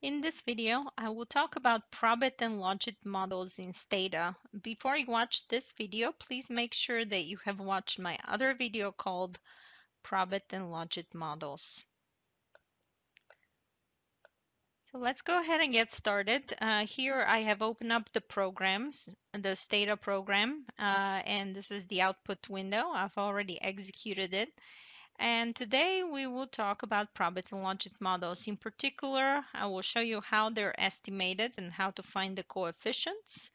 In this video, I will talk about probit and logit models in Stata. Before you watch this video, please make sure that you have watched my other video called Probit and Logit Models. So let's go ahead and get started. Here I have opened up the programs, the Stata program, and this is the output window. I've already executed it. And today we will talk about probit and logit models. In particular, I will show you how they're estimated and how to find the coefficients.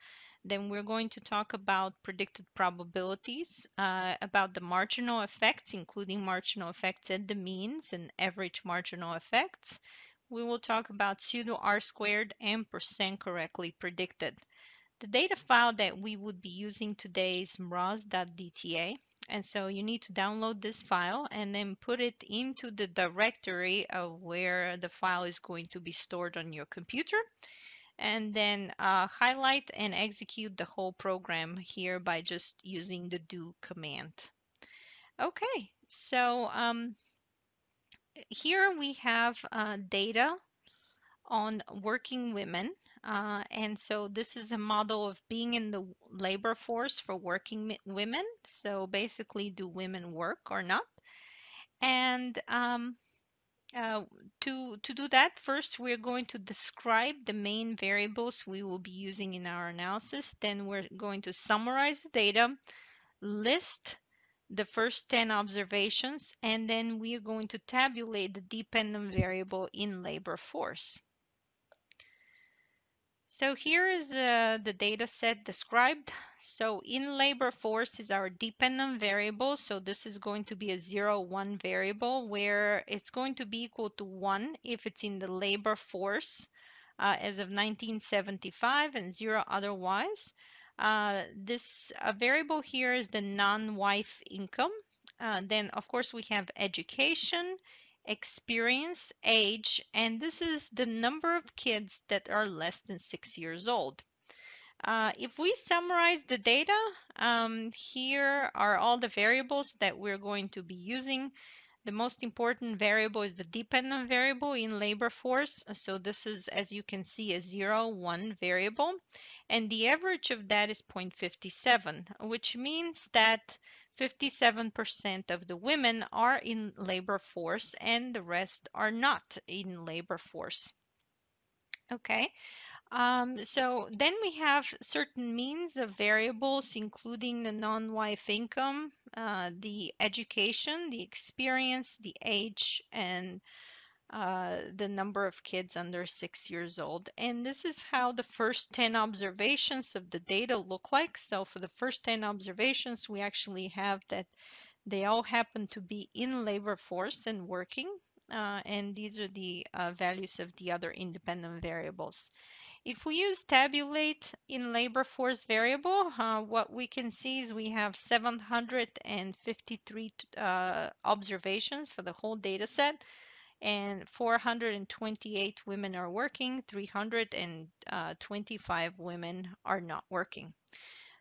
Then we're going to talk about predicted probabilities, about the marginal effects, including marginal effects at the means and average marginal effects. We will talk about pseudo R-squared and percent correctly predicted. The data file that we would be using today is mroz.dta, and so you need to download this file and then put it into the directory of where the file is going to be stored on your computer, and then highlight and execute the whole program here by just using the do command. Okay, so here we have data on working women. And so this is a model of being in the labor force for working women. So basically, do women work or not? And uh, to do that, first we're going to describe the main variables we will be using in our analysis. Then we're going to summarize the data, list the first 10 observations, and then we are going to tabulate the dependent variable in labor force. So here is the data set described. So in labor force is our dependent variable. So this is going to be a 0, 1 variable where it's going to be equal to 1 if it's in the labor force as of 1975 and 0 otherwise. This variable here is the non-wife income. Then, of course, we have education, experience, age, and this is the number of kids that are less than 6 years old. If we summarize the data, here are all the variables that we're going to be using. The most important variable is the dependent variable in labor force. So this is, as you can see, a 0, 1 variable. And the average of that is 0.57, which means that 57% of the women are in labor force and the rest are not in labor force. Okay, so then we have certain means of variables, including the non-wife income, the education, the experience, the age, and the number of kids under 6 years old. And this is how the first 10 observations of the data look like. So for the first 10 observations, we actually have that they all happen to be in labor force and working. And these are the values of the other independent variables. If we use tabulate in labor force variable, what we can see is we have 753 observations for the whole data set, and 428 women are working, 325 women are not working.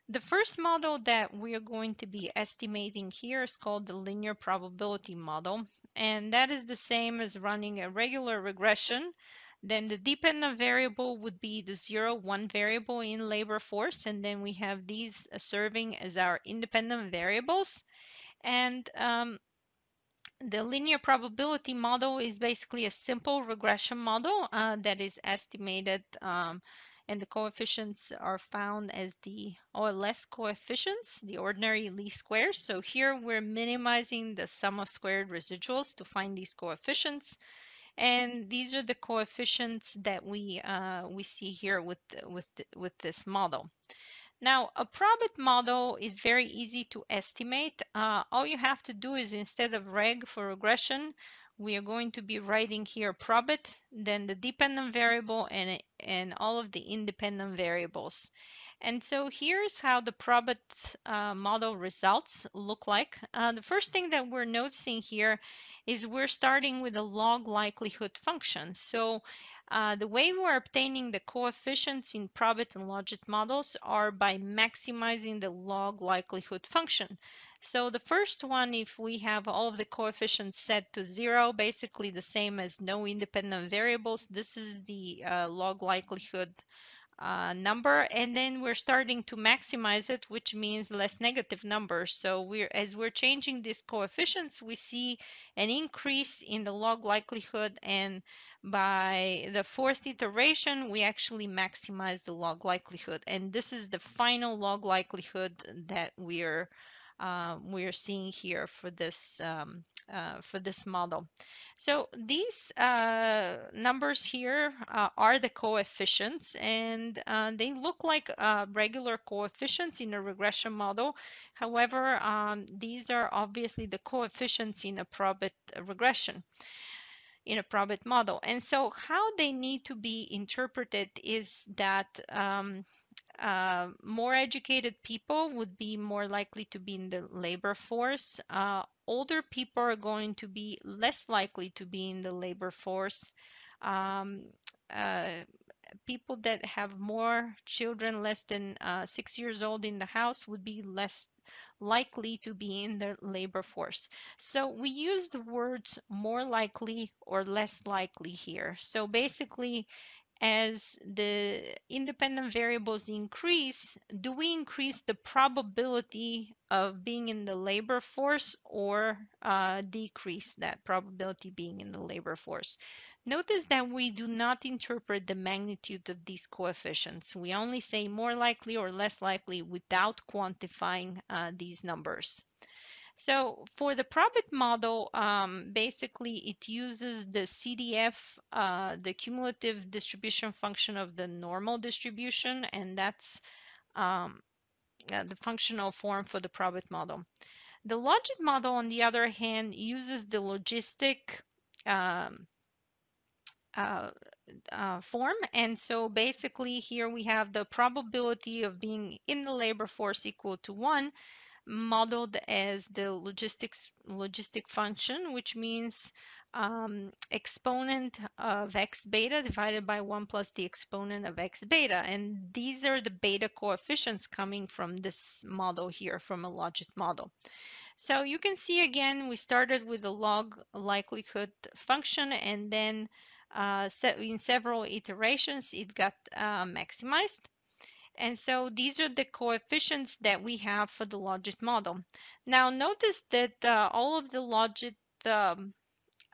The first model that we are going to be estimating here is called the linear probability model, and that is the same as running a regular regression. Then the dependent variable would be the 0, 1 variable in labor force, and then we have these serving as our independent variables. And the linear probability model is basically a simple regression model that is estimated, and the coefficients are found as the OLS coefficients, the ordinary least squares. So here we're minimizing the sum of squared residuals to find these coefficients. And these are the coefficients that we see here with this model. Now, a probit model is very easy to estimate. All you have to do is, instead of reg for regression, we are going to be writing here probit, then the dependent variable, and all of the independent variables. And so here's how the probit model results look like. The first thing that we're noticing here is we're starting with a log likelihood function. So the way we're obtaining the coefficients in probit and logit models are by maximizing the log likelihood function. So the first one, if we have all of the coefficients set to 0, basically the same as no independent variables, this is the log likelihood number, and then we're starting to maximize it, which means less negative numbers. So as we're changing these coefficients, we see an increase in the log likelihood, and by the fourth iteration we actually maximize the log likelihood, and this is the final log likelihood that we're seeing here for this model. So these numbers here are the coefficients, and they look like regular coefficients in a regression model. However, these are obviously the coefficients in a probit regression, in a probit model. And so how they need to be interpreted is that more educated people would be more likely to be in the labor force. Older people are going to be less likely to be in the labor force. Um, uh, People that have more children less than 6 years old in the house would be less likely to be in the labor force. So we use the words more likely or less likely here. So basically, as the independent variables increase, do we increase the probability of being in the labor force or decrease that probability being in the labor force? Notice that we do not interpret the magnitude of these coefficients. We only say more likely or less likely without quantifying these numbers. So for the probit model, basically it uses the CDF, the cumulative distribution function of the normal distribution, and that's um, the functional form for the probit model. The logit model, on the other hand, uses the logistic um, uh, form. And so basically here we have the probability of being in the labor force equal to 1, modeled as the logistic function, which means exponent of x beta divided by 1 plus the exponent of x beta. And these are the beta coefficients coming from this model here, from a logit model. So you can see again, we started with a log likelihood function, and then in several iterations, it got maximized. And so these are the coefficients that we have for the logit model. Now notice that all of the logit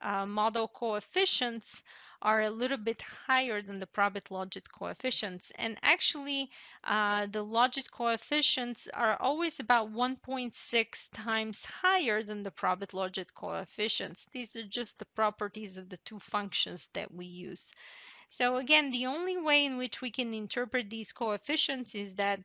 model coefficients are a little bit higher than the probit logit coefficients. And actually, the logit coefficients are always about 1.6 times higher than the probit logit coefficients. These are just the properties of the two functions that we use. So again, the only way in which we can interpret these coefficients is that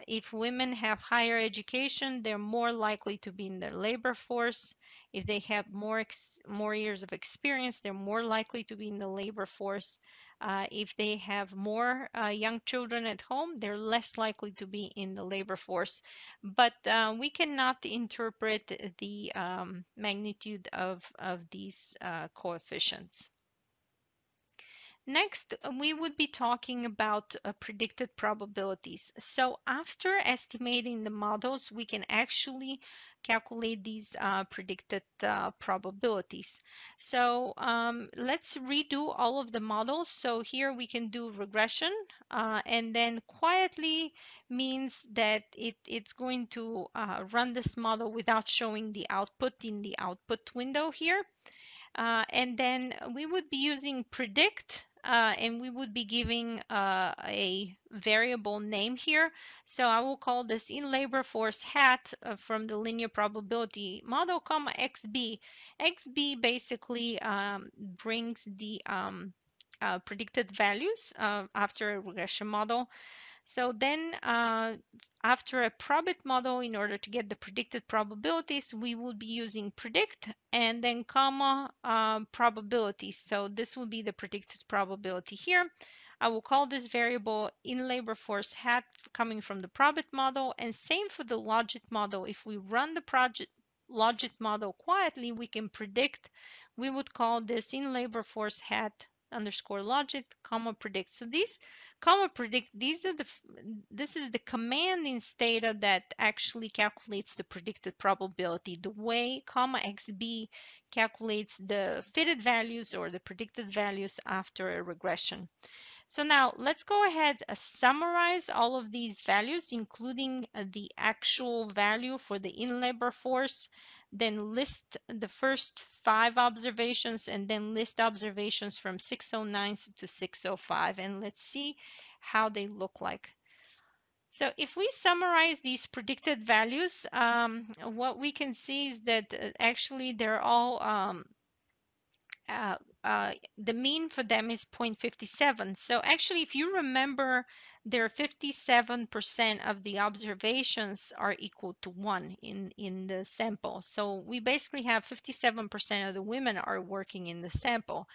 if women have higher education, they're more likely to be in their labor force. If they have more years of experience, they're more likely to be in the labor force. If they have more young children at home, they're less likely to be in the labor force. But we cannot interpret the magnitude of these coefficients. Next, we would be talking about predicted probabilities. So after estimating the models, we can actually calculate these predicted probabilities. So let's redo all of the models. So here we can do regression, and then quietly means that it's going to run this model without showing the output in the output window here. And then we would be using predict, and we would be giving a variable name here. So I will call this in labor force hat from the linear probability model, comma XB. XB basically brings the predicted values after a regression model. So then after a probit model, in order to get the predicted probabilities, we would be using predict and then comma probabilities. So this will be the predicted probability here. I will call this variable in labor force hat coming from the probit model, and same for the logit model. If we run the logit model quietly, we can predict. We would call this in labor force hat underscore logit comma predict. So these comma predict. This is the command in Stata that actually calculates the predicted probability. The way comma xb calculates the fitted values or the predicted values after a regression. So now let's go ahead and summarize all of these values, including the actual value for the in labor force, then list the first 5 observations, and then list observations from 609 to 605. And let's see how they look like. So if we summarize these predicted values, what we can see is that actually they're all uh, the mean for them is 0.57. So actually, if you remember, there 57% of the observations are equal to 1 in the sample. So we basically have 57% of the women are working in the sample.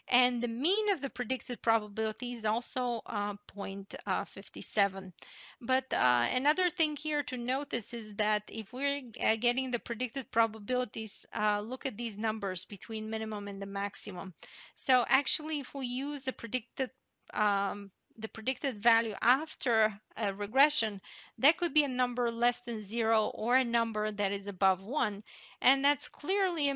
And the mean of the predicted probability is also 0.57. But another thing here to notice is that if we're getting the predicted probabilities, look at these numbers between minimum and the maximum. So actually, if we use the predicted value after a regression, that could be a number less than 0 or a number that is above 1. And that's clearly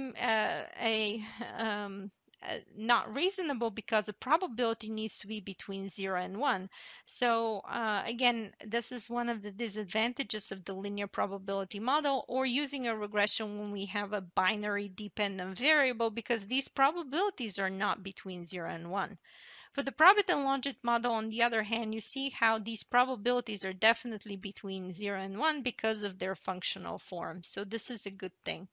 not reasonable because the probability needs to be between 0 and 1. So again, this is one of the disadvantages of the linear probability model or using a regression when we have a binary dependent variable, because these probabilities are not between 0 and 1. For the probit and logit model, on the other hand, you see how these probabilities are definitely between 0 and 1 because of their functional form. So this is a good thing.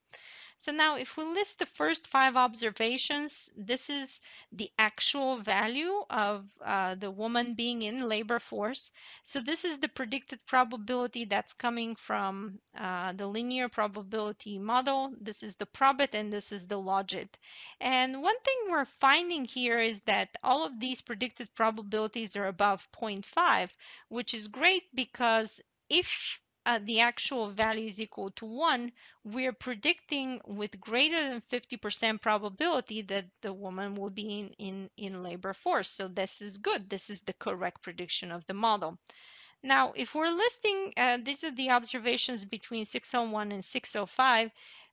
So now if we list the first 5 observations, this is the actual value of the woman being in labor force. So this is the predicted probability that's coming from the linear probability model. This is the probit and this is the logit. And one thing we're finding here is that all of these predicted probabilities are above 0.5, which is great because if the actual value is equal to 1, we're predicting with greater than 50% probability that the woman will be in labor force. So this is good. This is the correct prediction of the model. Now, if we're listing, these are the observations between 601 and 605.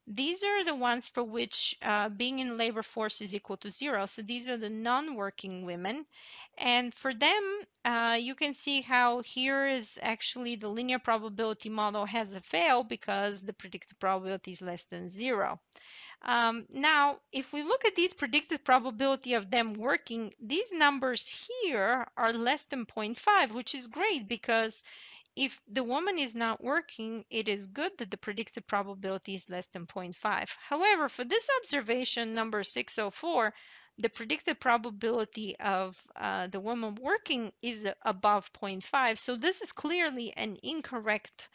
These are the ones for which being in labor force is equal to 0. So these are the non-working women. And for them, you can see how here is actually the linear probability model has a fail because the predicted probability is less than 0. Now, if we look at these predicted probability of them working, these numbers here are less than 0.5, which is great because if the woman is not working, it is good that the predicted probability is less than zero point 0.5. However, for this observation number 604, the predicted probability of the woman working is above zero point 0.5. So this is clearly an incorrect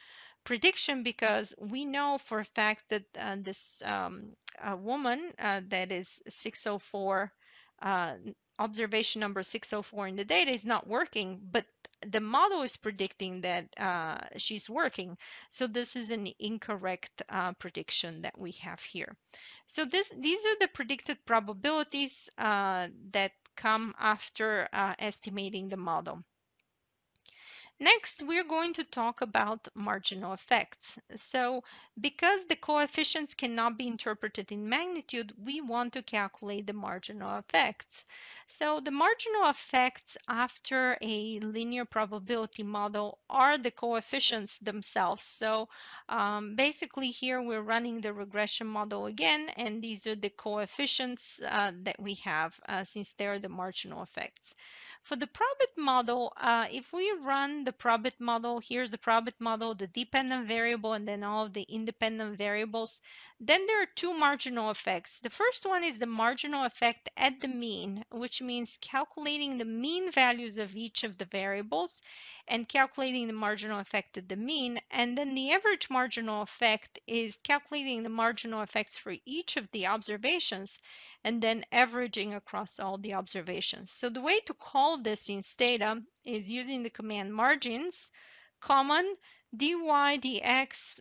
prediction because we know for a fact that this woman that is 604, observation number 604 in the data is not working, but the model is predicting that she's working. So this is an incorrect prediction that we have here. So these are the predicted probabilities that come after estimating the model. Next, we're going to talk about marginal effects. So because the coefficients cannot be interpreted in magnitude, we want to calculate the marginal effects. So the marginal effects after a linear probability model are the coefficients themselves. So basically here we're running the regression model again, and these are the coefficients that we have since they're the marginal effects. For the probit model, if we run the probit model, here's the probit model, the dependent variable, and then all of the independent variables, then there are 2 marginal effects. The first one is the marginal effect at the mean, which means calculating the mean values of each of the variables and calculating the marginal effect at the mean. And then the average marginal effect is calculating the marginal effects for each of the observations and then averaging across all the observations. So the way to call this in Stata is using the command margins, common, dy dx,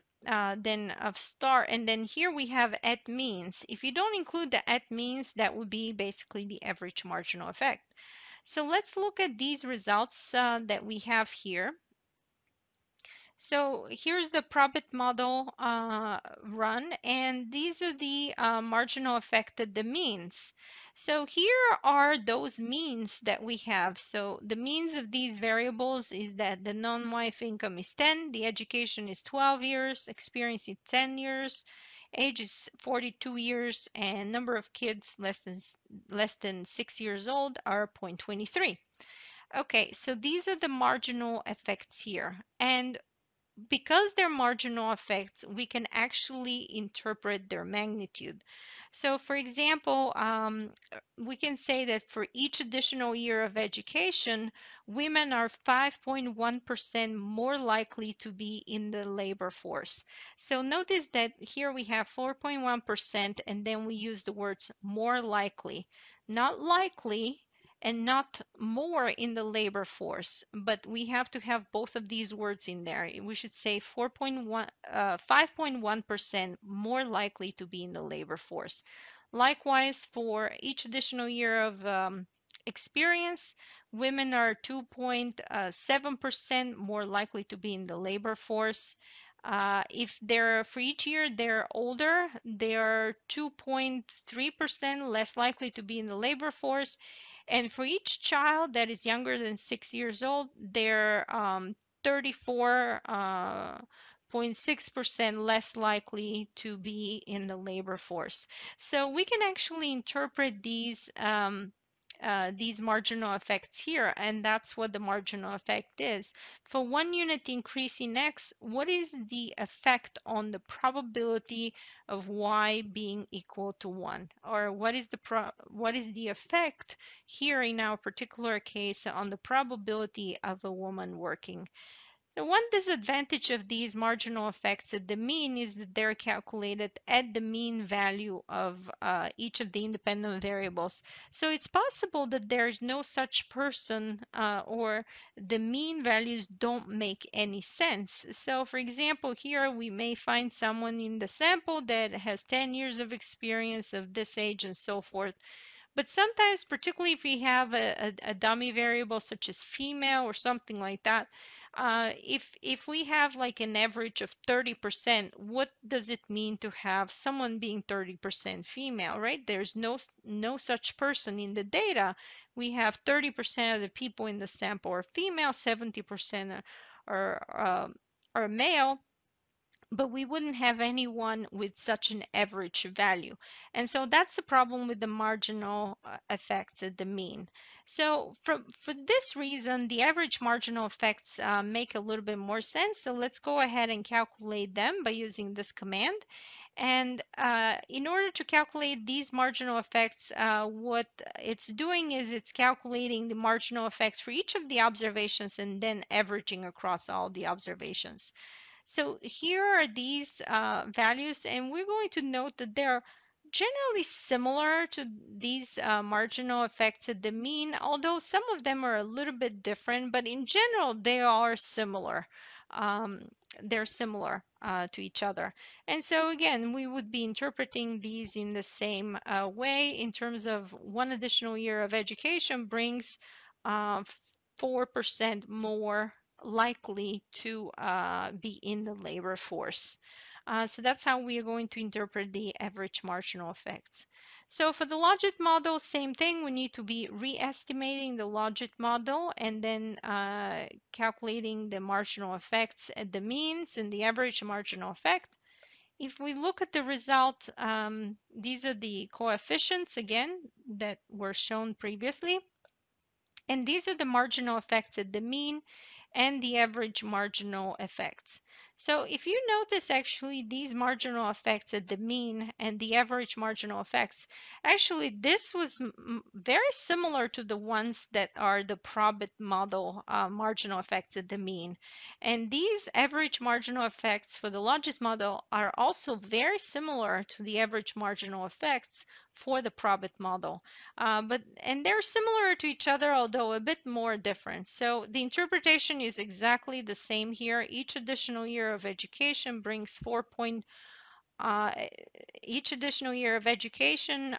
then of star, and then here we have at means. If you don't include the at means, that would be basically the average marginal effect. So let's look at these results that we have here. So here's the Probit model run, and these are the marginal affected the means. So here are those means that we have. So the means of these variables is that the non-wife income is 10, the education is 12 years, experience is 10 years, age is 42 years, and number of kids less than 6 years old are 0.23. Okay, so these are the marginal effects here. And because they're marginal effects, we can actually interpret their magnitude. So, for example, we can say that for each additional year of education, women are 5.1% more likely to be in the labor force. So, notice that here we have 4.1%, and then we use the words more likely, not likely and not more in the labor force, but we have to have both of these words in there. We should say 5.1% more likely to be in the labor force. Likewise, for each additional year of experience, women are 2.7% more likely to be in the labor force. If they're for each year they're older, they are 2.3% less likely to be in the labor force, and for each child that is younger than 6 years old, they're 34.6% less likely to be in the labor force. So we can actually interpret these marginal effects here, and that's what the marginal effect is. For 1 unit increase in X, what is the effect on the probability of Y being equal to 1? Or what is the effect here in our particular case on the probability of a woman working? So one disadvantage of these marginal effects at the mean is that they're calculated at the mean value of each of the independent variables. So it's possible that there's no such person, or the mean values don't make any sense. So for example, here we may find someone in the sample that has 10 years of experience of this age and so forth. But sometimes, particularly if we have a dummy variable such as female or something like that, if we have like an average of 30%, what does it mean to have someone being 30% female, right? There's no such person in the data. We have 30% of the people in the sample are female, 70% are male, but we wouldn't have anyone with such an average value. And so that's the problem with the marginal effects at the mean. So for this reason, the average marginal effects make a little bit more sense. So let's go ahead and calculate them by using this command. And in order to calculate these marginal effects, what it's doing is it's calculating the marginal effects for each of the observations and then averaging across all the observations. So here are these values, and we're going to note that they're generally similar to these marginal effects at the mean, although some of them are a little bit different, but in general, they are similar. They're similar to each other. And so again, we would be interpreting these in the same way in terms of 1 additional year of education brings 4% more likely to be in the labor force. So that's how we are going to interpret the average marginal effects. So for the logit model, same thing. We need to be re-estimating the logit model and then calculating the marginal effects at the means and the average marginal effect. If we look at the result, these are the coefficients again that were shown previously. And these are the marginal effects at the mean and the average marginal effects. So if you notice, actually, these marginal effects at the mean and the average marginal effects, actually, this was very similar to the ones that are the Probit model marginal effects at the mean. And these average marginal effects for the logit model are also very similar to the average marginal effects for the Probit model. And they're similar to each other, although a bit more different. So the interpretation is exactly the same here. Each additional year of education brings each additional year of education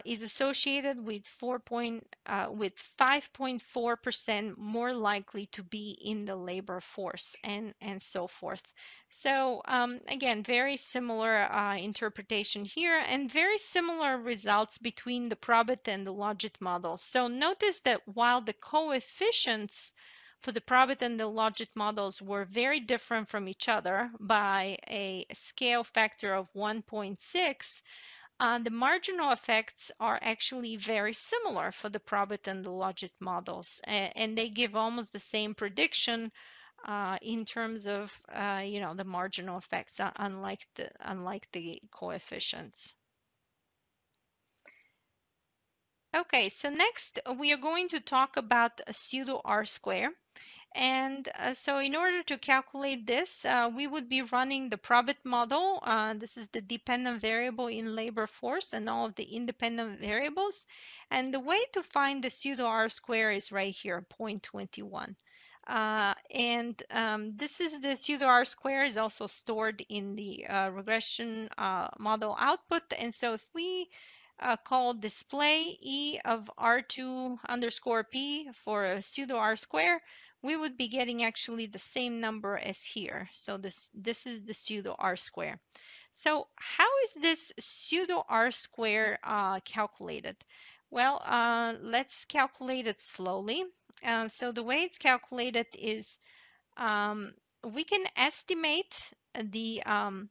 is associated with with 5.4% more likely to be in the labor force, and so forth. So again, very similar interpretation here, and very similar results between the Probit and the Logit models. So notice that while the coefficients for the Probit and the Logit models were very different from each other by a scale factor of 1.6, the marginal effects are actually very similar for the Probit and the Logit models, and they give almost the same prediction in terms of the marginal effects, unlike the coefficients. Okay, so next we are going to talk about a pseudo R-square. And so in order to calculate this, we would be running the Probit model. This is the dependent variable in labor force and all of the independent variables. And the way to find the pseudo R-square is right here, 0.21. This is the pseudo R-square is also stored in the regression model output. And so if we call display E of R2 underscore P for a pseudo R-square, we would be getting actually the same number as here. So this is the pseudo R-square. So how is this pseudo R-square calculated? Well, let's calculate it slowly. So the way it's calculated is we can estimate the um,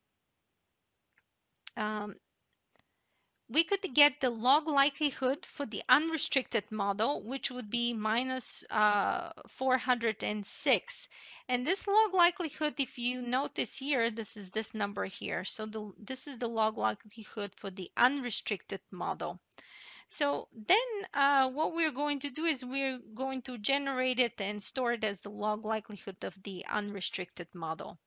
we could get the log likelihood for the unrestricted model, which would be minus 406. And this log likelihood, if you notice here, this is this number here. So this is the log likelihood for the unrestricted model. So then what we're going to do is we're going to generate it and store it as the log likelihood of the unrestricted model.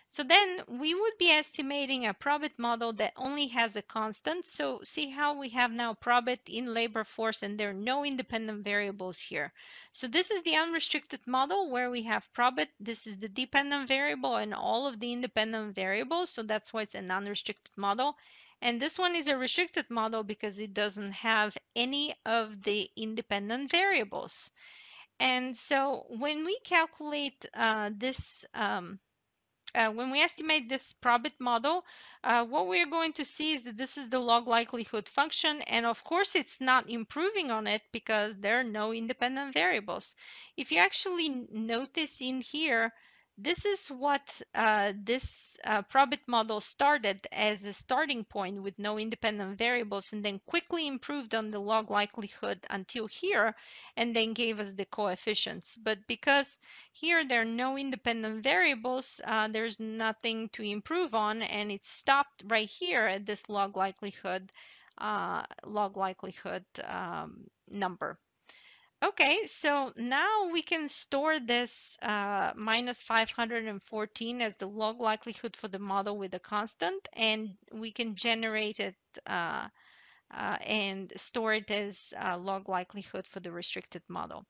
So then we would be estimating a Probit model that only has a constant. So see how we have now Probit in labor force and there are no independent variables here. So this is the unrestricted model where we have Probit. This is the dependent variable and all of the independent variables. So that's why it's an unrestricted model. And this one is a restricted model because it doesn't have any of the independent variables. And so when we calculate when we estimate this Probit model, what we're going to see is that this is the log likelihood function. And of course, it's not improving on it because there are no independent variables. If you actually notice in here, this is what this Probit model started as a starting point with no independent variables and then quickly improved on the log likelihood until here and then gave us the coefficients. But because here there are no independent variables, there's nothing to improve on, and it stopped right here at this log likelihood number. Okay, so now we can store this minus 514 as the log likelihood for the model with a constant, and we can generate it and store it as log likelihood for the restricted model.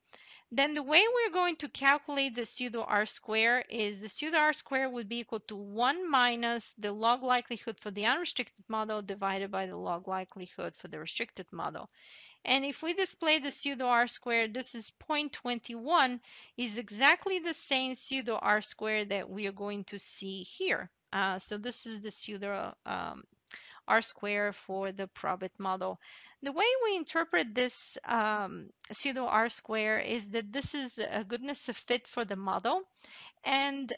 Then the way we're going to calculate the pseudo R-square is the pseudo R-square would be equal to 1 minus the log likelihood for the unrestricted model divided by the log likelihood for the restricted model. And if we display the pseudo R-square, this is 0.21, is exactly the same pseudo R-square that we are going to see here. So this is the pseudo R-square for the Probit model. The way we interpret this pseudo R-square is that this is a goodness of fit for the model. And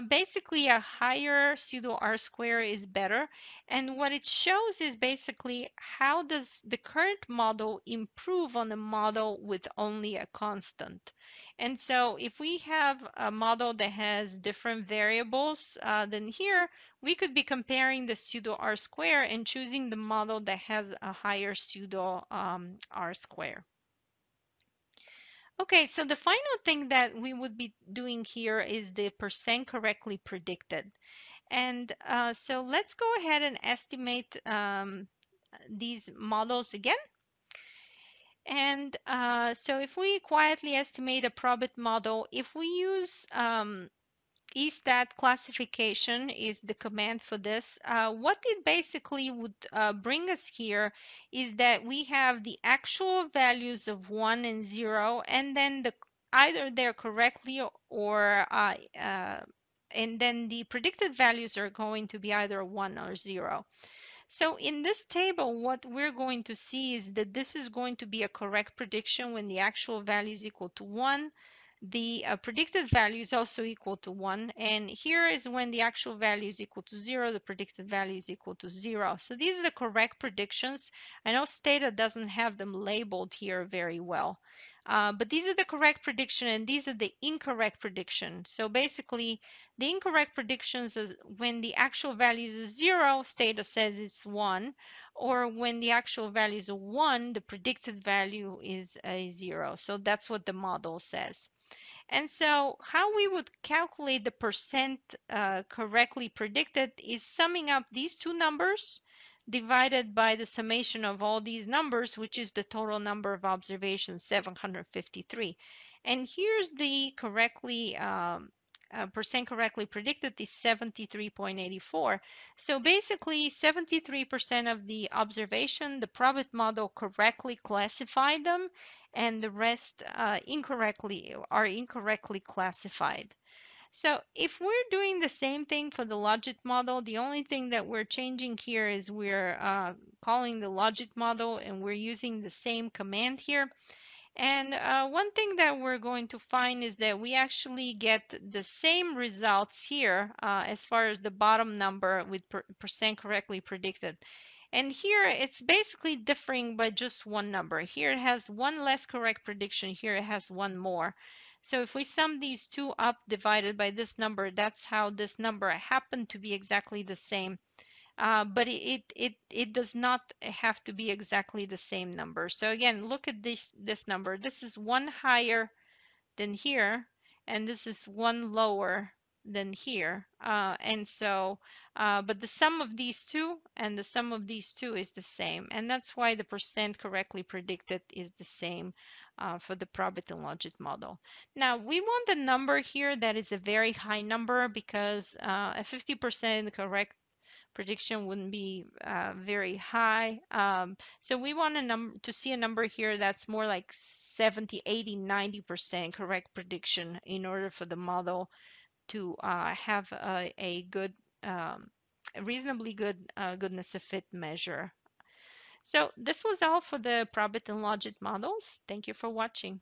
basically a higher pseudo R-square is better. And what it shows is basically how does the current model improve on a model with only a constant. And so if we have a model that has different variables, then here we could be comparing the pseudo R-square and choosing the model that has a higher pseudo R-square. Okay, so the final thing that we would be doing here is the percent correctly predicted. And so let's go ahead and estimate these models again. And so if we quietly estimate a Probit model, if we use ESTAT classification is the command for this. What it basically would bring us here is that we have the actual values of 1 and 0, and then either they're correctly or and then the predicted values are going to be either 1 or 0. So in this table, what we're going to see is that this is going to be a correct prediction when the actual value is equal to 1. The predicted value is also equal to 1. And here is when the actual value is equal to 0, the predicted value is equal to 0. So these are the correct predictions. I know Stata doesn't have them labeled here very well. But these are the correct prediction and these are the incorrect prediction. So basically, the incorrect predictions is when the actual value is 0, Stata says it's 1, or when the actual value is a 1, the predicted value is a 0. So that's what the model says. And so how we would calculate the percent correctly predicted is summing up these two numbers divided by the summation of all these numbers, which is the total number of observations, 753. And here's the percent correctly predicted is 73.84. So basically 73% of the observation, the Probit model correctly classified them, and the rest are incorrectly classified. So if we're doing the same thing for the logit model, the only thing that we're changing here is we're calling the logit model and we're using the same command here. And one thing that we're going to find is that we actually get the same results here as far as the bottom number with percent correctly predicted. And here it's basically differing by just one number. Here it has one less correct prediction. Here it has one more. So if we sum these two up divided by this number, that's how this number happened to be exactly the same. But it does not have to be exactly the same number. So again, look at this number. This is one higher than here, and this is one lower than here. But the sum of these two and the sum of these two is the same, and that's why the percent correctly predicted is the same for the Probit and Logit model. Now we want a number here that is a very high number because a 50% correct prediction wouldn't be very high. So we want to see a number here that's more like 70, 80, 90% correct prediction in order for the model to have a good, a reasonably good goodness of fit measure. So this was all for the Probit and Logit models. Thank you for watching.